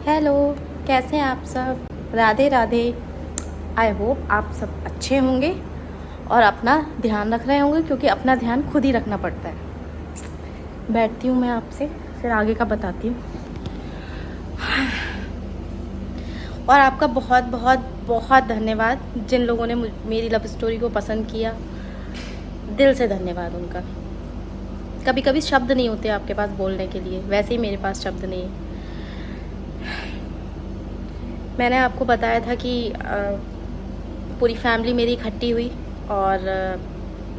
Hello, कैसे हैं आप सब? राधे राधे। आई होप आप सब अच्छे होंगे और अपना ध्यान रख रहे होंगे, क्योंकि अपना ध्यान खुद ही रखना पड़ता है। बैठती हूँ मैं आपसे, फिर आगे का बताती हूँ। और आपका बहुत बहुत बहुत धन्यवाद जिन लोगों ने मेरी लव स्टोरी को पसंद किया। दिल से धन्यवाद उनका। कभी कभी शब्द नहीं होते आपके पास बोलने के लिए, वैसे ही मेरे पास शब्द नहीं है। मैंने आपको बताया था कि पूरी फैमिली मेरी इकट्ठी हुई और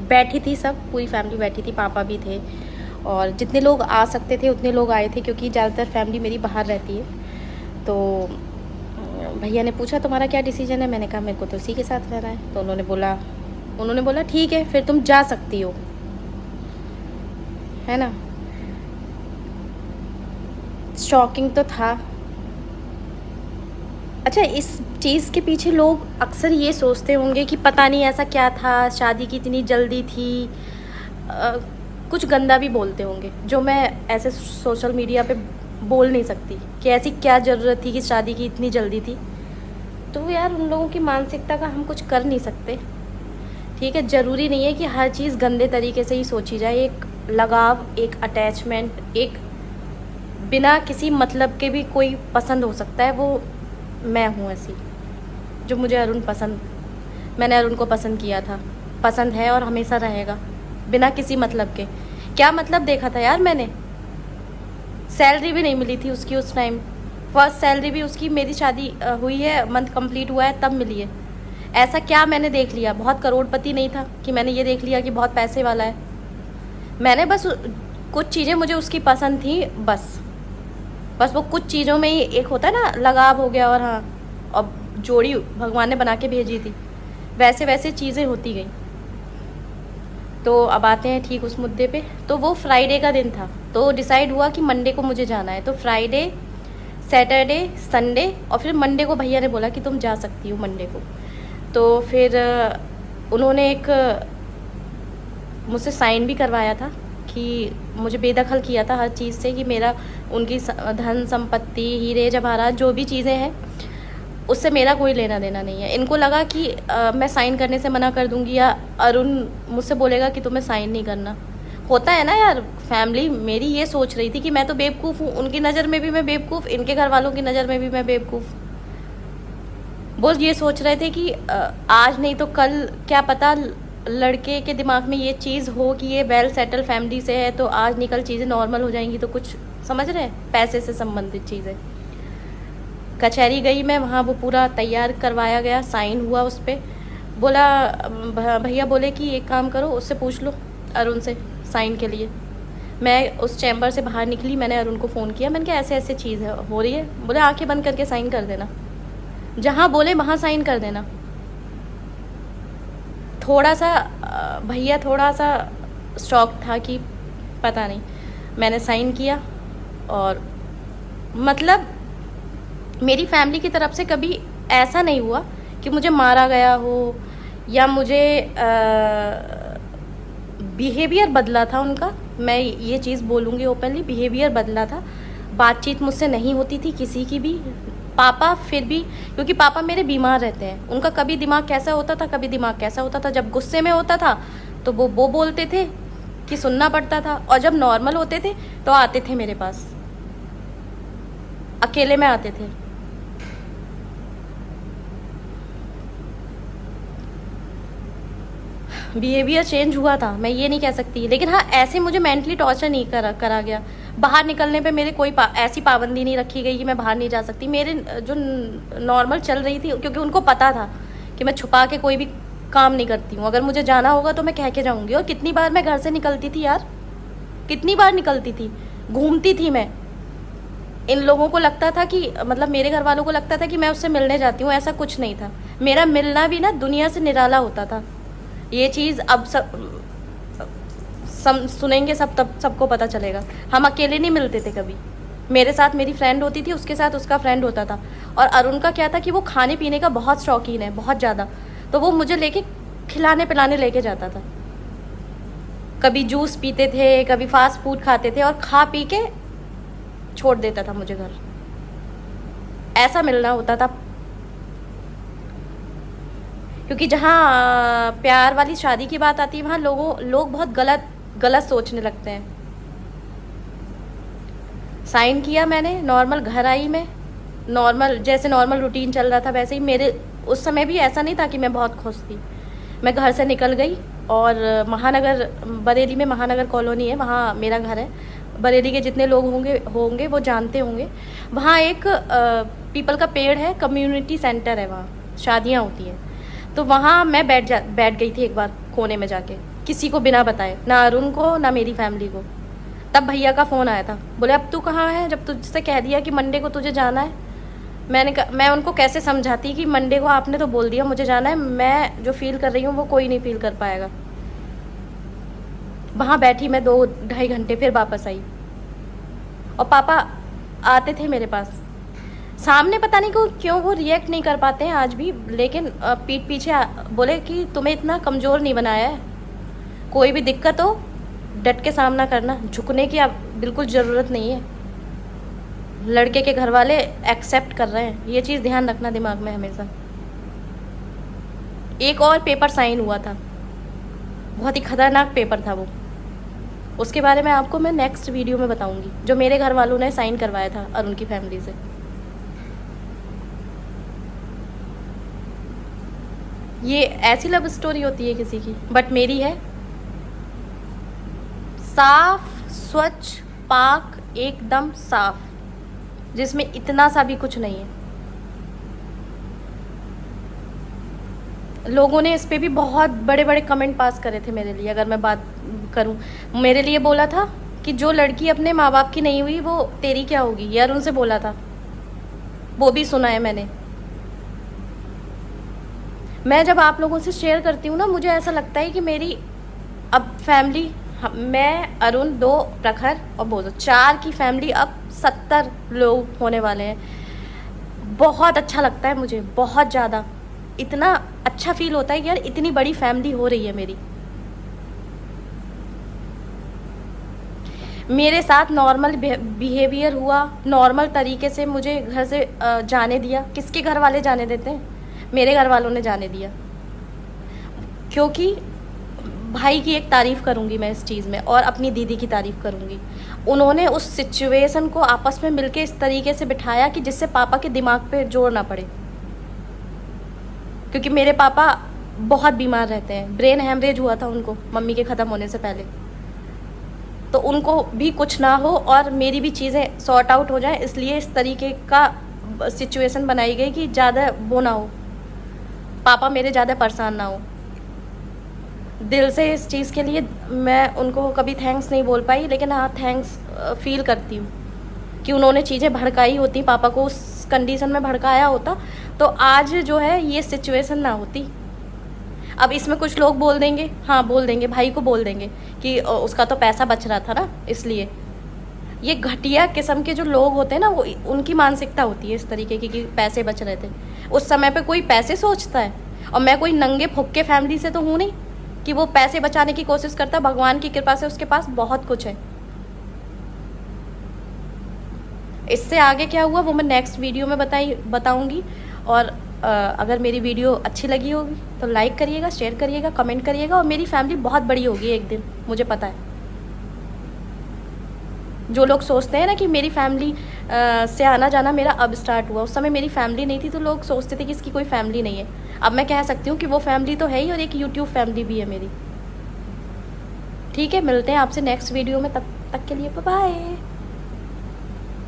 बैठी थी, सब पूरी फैमिली बैठी थी, पापा भी थे और जितने लोग आ सकते थे उतने लोग आए थे, क्योंकि ज़्यादातर फैमिली मेरी बाहर रहती है। तो भैया ने पूछा तुम्हारा क्या डिसीजन है। मैंने कहा मेरे को तो उसी के साथ रहना है। तो उन्होंने बोला ठीक है, फिर तुम जा सकती हो, है ना। शॉकिंग तो था। अच्छा, इस चीज़ के पीछे लोग अक्सर ये सोचते होंगे कि पता नहीं ऐसा क्या था, शादी की इतनी जल्दी थी, कुछ गंदा भी बोलते होंगे जो मैं ऐसे सोशल मीडिया पे बोल नहीं सकती कि ऐसी क्या ज़रूरत थी कि शादी की इतनी जल्दी थी। तो यार, उन लोगों की मानसिकता का हम कुछ कर नहीं सकते। ठीक है, ज़रूरी नहीं है कि हर चीज़ गंदे तरीके से ही सोची जाए। एक लगाव, एक अटैचमेंट, एक बिना किसी मतलब के भी कोई पसंद हो सकता है। वो मैं हूँ ऐसी, जो मुझे अरुण पसंद, मैंने अरुण को पसंद किया था, पसंद है और हमेशा रहेगा, बिना किसी मतलब के। क्या मतलब देखा था यार मैंने? सैलरी भी नहीं मिली थी उसकी उस टाइम। फर्स्ट सैलरी भी उसकी, मेरी शादी हुई है, मंथ कंप्लीट हुआ है तब मिली है। ऐसा क्या मैंने देख लिया? बहुत करोड़पति नहीं था कि मैंने ये देख लिया कि बहुत पैसे वाला है। मैंने बस कुछ चीज़ें मुझे उसकी पसंद थी, बस वो कुछ चीज़ों में ही एक होता है ना, लगाव हो गया। और हाँ, अब जोड़ी भगवान ने बना के भेजी थी, वैसे वैसे चीज़ें होती गई। तो अब आते हैं ठीक उस मुद्दे पे। तो वो फ्राइडे का दिन था, तो डिसाइड हुआ कि मंडे को मुझे जाना है। तो फ्राइडे, सैटरडे, संडे और फिर मंडे को भैया ने बोला कि तुम जा सकती हो मंडे को। तो फिर उन्होंने एक मुझसे साइन भी करवाया था कि मुझे बेदखल किया था हर चीज़ से, कि मेरा उनकी धन संपत्ति, हीरे जवाहरात, जो भी चीज़ें हैं उससे मेरा कोई लेना देना नहीं है। इनको लगा कि मैं साइन करने से मना कर दूंगी या अरुण मुझसे बोलेगा कि तुम्हें साइन नहीं करना। होता है ना यार, फैमिली मेरी ये सोच रही थी कि मैं तो बेवकूफ़ हूँ, उनकी नज़र में भी मैं बेवकूफ़, इनके घर वालों की नज़र में भी मैं बेवकूफ़। वो ये सोच रहे थे कि आज नहीं तो कल, क्या पता लड़के के दिमाग में ये चीज़ हो कि ये वेल सेटल फैमिली से है, तो आज निकल चीज़ें नॉर्मल हो जाएंगी। तो कुछ समझ रहे हैं, पैसे से संबंधित चीज़ें। कचहरी गई मैं, वहाँ वो पूरा तैयार करवाया गया, साइन हुआ उस पर। बोला, भैया बोले कि एक काम करो, उससे पूछ लो अरुण से साइन के लिए। मैं उस चैम्बर से बाहर निकली, मैंने अरुण को फ़ोन किया, मैंने कहा ऐसे ऐसे चीज़ है, हो रही है। बोले आंखें बंद करके साइन कर देना, जहाँ बोले वहाँ साइन कर देना। थोड़ा सा भैया थोड़ा सा शॉक था कि पता नहीं। मैंने साइन किया और मतलब मेरी फैमिली की तरफ से कभी ऐसा नहीं हुआ कि मुझे मारा गया हो या मुझे बिहेवियर बदला था उनका। मैं ये चीज़ बोलूँगी ओपनली, बिहेवियर बदला था। बातचीत मुझसे नहीं होती थी किसी की भी। पापा फिर भी, क्योंकि पापा मेरे बीमार रहते हैं, उनका कभी दिमाग कैसा होता था, कभी दिमाग कैसा होता था। जब गुस्से में होता था तो वो बोलते थे कि सुनना पड़ता था, और जब नॉर्मल होते थे तो आते थे मेरे पास, अकेले में आते थे। बिहेवियर चेंज हुआ था, मैं ये नहीं कह सकती, लेकिन हाँ, ऐसे मुझे मेंटली टॉर्चर नहीं करा गया। बाहर निकलने पे मेरे कोई ऐसी पाबंदी नहीं रखी गई कि मैं बाहर नहीं जा सकती। मेरे जो नॉर्मल चल रही थी, क्योंकि उनको पता था कि मैं छुपा के कोई भी काम नहीं करती हूँ। अगर मुझे जाना होगा तो मैं कह के जाऊँगी। और कितनी बार मैं घर से निकलती थी यार, कितनी बार निकलती थी, घूमती थी मैं। इन लोगों को लगता था कि, मतलब मेरे घर वालों को लगता था कि मैं उससे मिलने जाती हूँ, ऐसा कुछ नहीं था। मेरा मिलना भी ना दुनिया से निराला होता था। ये चीज़ अब सुनेंगे सब, तब सबको पता चलेगा। हम अकेले नहीं मिलते थे कभी। मेरे साथ मेरी फ्रेंड होती थी, उसके साथ उसका फ्रेंड होता था। और अरुण का क्या था कि वो खाने पीने का बहुत शौकीन है, बहुत ज़्यादा। तो वो मुझे लेके खिलाने पिलाने लेके जाता था। कभी जूस पीते थे, कभी फास्ट फूड खाते थे, और खा पी के छोड़ देता था मुझे घर। ऐसा मिलना होता था। क्योंकि जहाँ प्यार वाली शादी की बात आती है वहाँ लोग बहुत गलत सोचने लगते हैं। साइन किया मैंने, नॉर्मल घर आई मैं, नॉर्मल जैसे नॉर्मल रूटीन चल रहा था वैसे ही। मेरे उस समय भी ऐसा नहीं था कि मैं बहुत खुश थी। मैं घर से निकल गई और महानगर, बरेली में महानगर कॉलोनी है, वहाँ मेरा घर है। बरेली के जितने लोग होंगे वो जानते होंगे। वहाँ एक पीपल का पेड़ है, कम्युनिटी सेंटर है, वहाँ शादियाँ होती हैं। तो वहाँ मैं बैठ गई थी एक बार कोने में जाके, किसी को बिना बताए, ना अरुण को ना मेरी फैमिली को। तब भैया का फ़ोन आया था, बोले अब तू कहाँ है, जब तुझसे कह दिया कि मंडे को तुझे जाना है। मैं उनको कैसे समझाती कि मंडे को आपने तो बोल दिया मुझे जाना है, मैं जो फील कर रही हूँ वो कोई नहीं फील कर पाएगा। वहाँ बैठी मैं 2-2.5 घंटे, फिर वापस आई और पापा आते थे मेरे पास। सामने पता नहीं क्यों वो रिएक्ट नहीं कर पाते हैं आज भी, लेकिन पीठ पीछे बोले कि तुम्हें इतना कमज़ोर नहीं बनाया है, कोई भी दिक्कत हो डट के सामना करना, झुकने की अब बिल्कुल ज़रूरत नहीं है। लड़के के घर वाले एक्सेप्ट कर रहे हैं, ये चीज़ ध्यान रखना दिमाग में हमेशा। एक और पेपर साइन हुआ था, बहुत ही खतरनाक पेपर था वो, उसके बारे में आपको मैं नेक्स्ट वीडियो में बताऊंगी, जो मेरे घर वालों ने साइन करवाया था अरुण की फैमिली से। ये ऐसी लव स्टोरी होती है किसी की, बट मेरी है साफ, स्वच्छ, पाक, एकदम साफ, जिसमें इतना सा भी कुछ नहीं है। लोगों ने इस पे भी बहुत बड़े बड़े कमेंट पास करे थे मेरे लिए। अगर मैं बात करूं, मेरे लिए बोला था कि जो लड़की अपने माँ बाप की नहीं हुई वो तेरी क्या होगी, ये अरुण से बोला था, वो भी सुना है मैंने। मैं जब आप लोगों से शेयर करती हूँ ना, मुझे ऐसा लगता है कि मेरी अब फैमिली, मैं, अरुण, 2 प्रखर और बोझो, 4 की फैमिली अब 70 लोग होने वाले हैं। बहुत अच्छा लगता है मुझे, बहुत ज़्यादा। इतना अच्छा फील होता है कि यार इतनी बड़ी फैमिली हो रही है मेरी। मेरे साथ नॉर्मल बिहेवियर हुआ, नॉर्मल तरीके से मुझे घर से जाने दिया। किसके घर वाले जाने देते हैं? मेरे घर वालों ने जाने दिया, क्योंकि भाई की एक तारीफ़ करूँगी मैं इस चीज़ में, और अपनी दीदी की तारीफ़ करूँगी। उन्होंने उस सिचुएशन को आपस में मिलके इस तरीके से बिठाया कि जिससे पापा के दिमाग पे जोर ना पड़े, क्योंकि मेरे पापा बहुत बीमार रहते हैं। ब्रेन हैमरेज हुआ था उनको मम्मी के ख़त्म होने से पहले, तो उनको भी कुछ ना हो और मेरी भी चीज़ें सॉर्ट आउट हो जाए, इसलिए इस तरीके का सिचुएशन बनाई गई कि ज़्यादा वो ना हो, पापा मेरे ज़्यादा परेशान ना हो। दिल से इस चीज़ के लिए मैं उनको कभी थैंक्स नहीं बोल पाई, लेकिन हाँ थैंक्स फील करती हूँ कि उन्होंने चीज़ें भड़काई होती, पापा को उस कंडीशन में भड़काया होता तो आज जो है ये सिचुएशन ना होती। अब इसमें कुछ लोग बोल देंगे, हाँ बोल देंगे, भाई को बोल देंगे कि उसका तो पैसा बच रहा था ना, इसलिए। ये घटिया किस्म के जो लोग होते हैं ना, वो उनकी मानसिकता होती है इस तरीके की कि पैसे बच रहे थे। उस समय पे कोई पैसे सोचता है? और मैं कोई नंगे फुक्के फैमिली से तो हूँ नहीं कि वो पैसे बचाने की कोशिश करता। भगवान की कृपा से उसके पास बहुत कुछ है। इससे आगे क्या हुआ वो मैं नेक्स्ट वीडियो में बताऊंगी। और अगर मेरी वीडियो अच्छी लगी होगी तो लाइक करिएगा, शेयर करिएगा, कमेंट करिएगा। और मेरी फैमिली बहुत बड़ी होगी एक दिन, मुझे पता है। जो लोग सोचते हैं ना कि मेरी फैमिली से आना जाना मेरा अब स्टार्ट हुआ, उस समय मेरी फैमिली नहीं थी तो लोग सोचते थे कि इसकी कोई फैमिली नहीं है। अब मैं कह सकती हूँ कि वो फैमिली तो है ही, और एक यूट्यूब फैमिली भी है मेरी। ठीक है, मिलते हैं आपसे नेक्स्ट वीडियो में, तब तक के लिए बाय बाय।